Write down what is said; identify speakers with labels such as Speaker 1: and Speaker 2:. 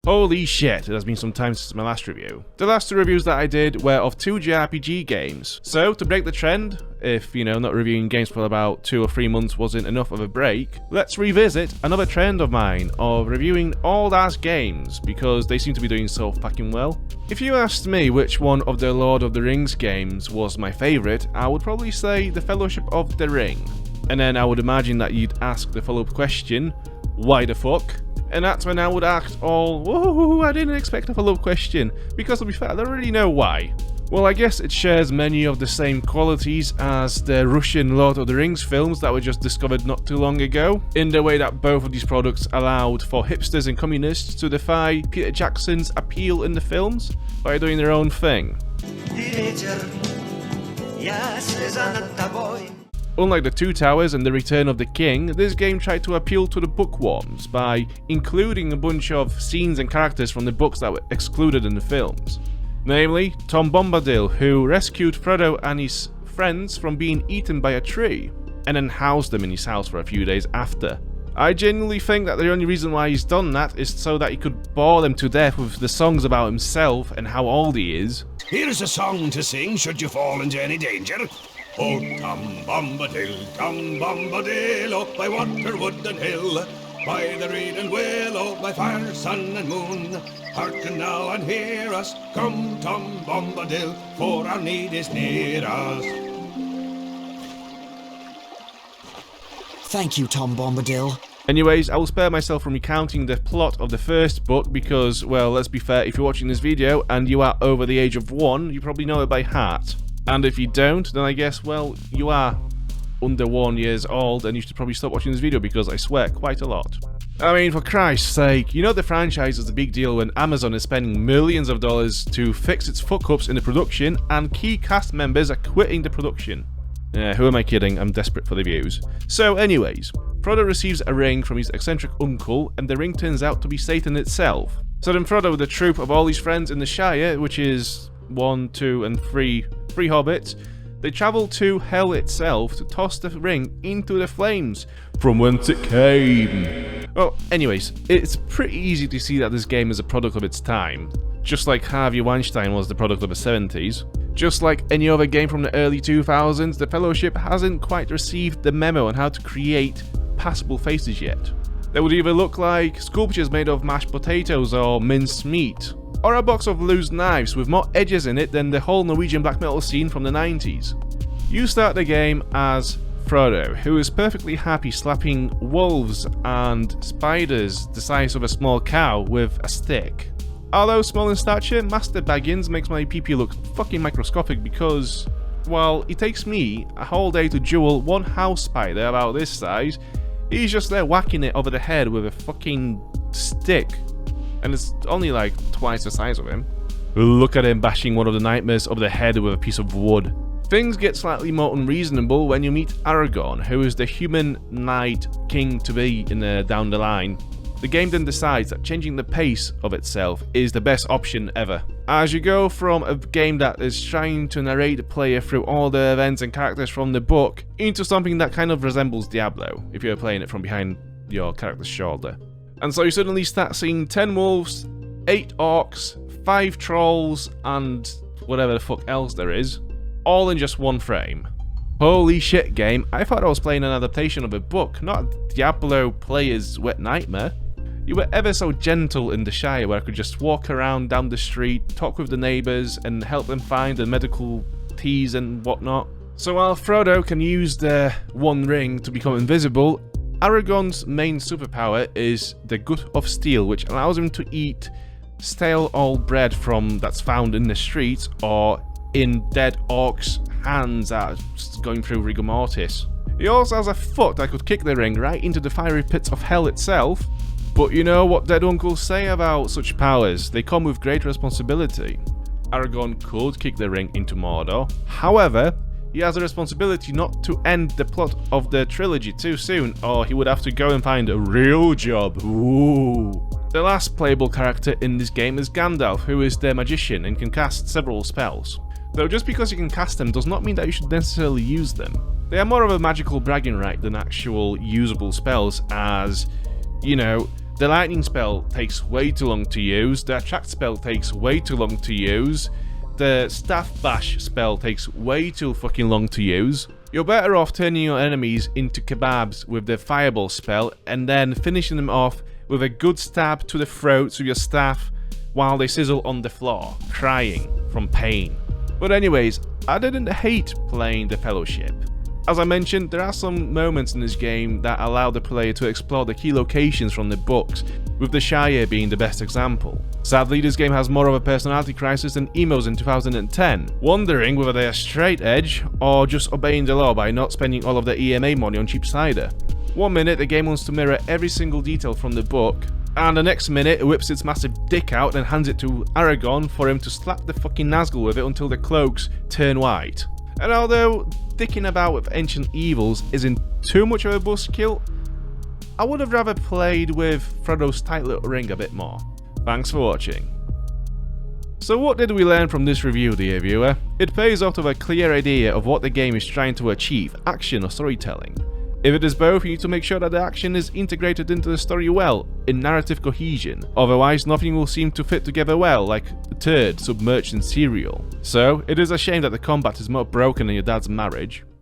Speaker 1: Holy shit, it has been some time since my last review. The last two reviews that I did were of 2 JRPG games. So, to break the trend, if, not reviewing games for about 2 or 3 months wasn't enough of a break, let's revisit another trend of mine of reviewing old-ass games, because they seem to be doing so fucking well. If you asked me which one of the Lord of the Rings games was my favourite, I would probably say The Fellowship of the Ring. And then I would imagine that you'd ask the follow-up question, why the fuck? And that's when I would act all, whoa, I didn't expect a follow-up question, because to be fair, I don't really know why. Well, I guess it shares many of the same qualities as the Russian Lord of the Rings films that were just discovered not too long ago, in the way that both of these products allowed for hipsters and communists to defy Peter Jackson's appeal in the films by doing their own thing. Unlike The Two Towers and The Return of the King, this game tried to appeal to the bookworms by including a bunch of scenes and characters from the books that were excluded in the films. Namely, Tom Bombadil, who rescued Frodo and his friends from being eaten by a tree, and then housed them in his house for a few days after. I genuinely think that the only reason why he's done that is so that he could bore them to death with the songs about himself and how old he is.
Speaker 2: Here's a song to sing should you fall into any danger. Oh, Tom Bombadil, oh, by water, wood and hill, by the reed and willow, by fire, sun and moon. Hearken now and hear us, come Tom Bombadil, for our need is near us.
Speaker 3: Thank you, Tom Bombadil.
Speaker 1: Anyways, I will spare myself from recounting the plot of the first book because, well, let's be fair, if you're watching this video and you are over the age of 1, you probably know it by heart. And if you don't, then I guess, well, you are under 1 years old and you should probably stop watching this video because I swear quite a lot. I mean, for Christ's sake, the franchise is a big deal when Amazon is spending millions of dollars to fix its fuck-ups in the production and key cast members are quitting the production. Who am I kidding? I'm desperate for the views. So anyways, Frodo receives a ring from his eccentric uncle and the ring turns out to be Satan itself. So then Frodo with a troop of all his friends in the Shire, which is 1, 2 and 3 hobbits, they travel to hell itself to toss the ring into the flames, from whence it came. Well, anyways, it's pretty easy to see that this game is a product of its time. Just like Harvey Weinstein was the product of the 70s. Just like any other game from the early 2000s, the Fellowship hasn't quite received the memo on how to create passable faces yet. They would either look like sculptures made of mashed potatoes or minced meat, or a box of loose knives with more edges in it than the whole Norwegian black metal scene from the 90s. You start the game as Frodo, who is perfectly happy slapping wolves and spiders the size of a small cow with a stick. Although small in stature, Master Baggins makes my PP look fucking microscopic because, well, it takes me a whole day to duel one house spider about this size. He's just there whacking it over the head with a fucking stick. And it's only like twice the size of him. Look at him bashing one of the nightmares over the head with a piece of wood. Things get slightly more unreasonable when you meet Aragorn, who is the human knight king to be down the line. The game then decides that changing the pace of itself is the best option ever. As you go from a game that is trying to narrate the player through all the events and characters from the book into something that kind of resembles Diablo, if you're playing it from behind your character's shoulder. And so you suddenly start seeing 10 wolves, 8 orcs, 5 trolls, and whatever the fuck else there is, all in just one frame. Holy shit, game, I thought I was playing an adaptation of a book, not a Diablo player's wet nightmare. You were ever so gentle in the Shire where I could just walk around down the street, talk with the neighbours, and help them find the medical teas and whatnot. So while Frodo can use the One Ring to become invisible, Aragorn's main superpower is the Gut of Steel, which allows him to eat stale old bread that's found in the streets or in dead orcs' hands that are going through rigor mortis. He also has a foot that could kick the ring right into the fiery pits of hell itself. But you know what dead uncles say about such powers, they come with great responsibility. Aragorn could kick the ring into Mordor, however, he has a responsibility not to end the plot of the trilogy too soon, or he would have to go and find a real job. Ooh. The last playable character in this game is Gandalf, who is the magician and can cast several spells. Though just because you can cast them does not mean that you should necessarily use them. They are more of a magical bragging right than actual usable spells, as, The lightning spell takes way too long to use, the attract spell takes way too long to use, the staff bash spell takes way too fucking long to use. You're better off turning your enemies into kebabs with the fireball spell and then finishing them off with a good stab to the throats with your staff while they sizzle on the floor, crying from pain. But anyways, I didn't hate playing the Fellowship. As I mentioned, there are some moments in this game that allow the player to explore the key locations from the books, with the Shire being the best example. Sadly, this game has more of a personality crisis than emos in 2010, wondering whether they are straight edge or just obeying the law by not spending all of their EMA money on cheap cider. One minute the game wants to mirror every single detail from the book, and the next minute it whips its massive dick out and hands it to Aragorn for him to slap the fucking Nazgul with it until the cloaks turn white. And although dicking about with ancient evils isn't too much of a buzzkill, I would have rather played with Frodo's tight little ring a bit more. Thanks for watching. So what did we learn from this review, dear viewer? It pays off to have a clear idea of what the game is trying to achieve, action or storytelling. If it is both, you need to make sure that the action is integrated into the story well, in narrative cohesion, otherwise nothing will seem to fit together well, like a turd submerged in cereal. So, it is a shame that the combat is more broken than your dad's marriage.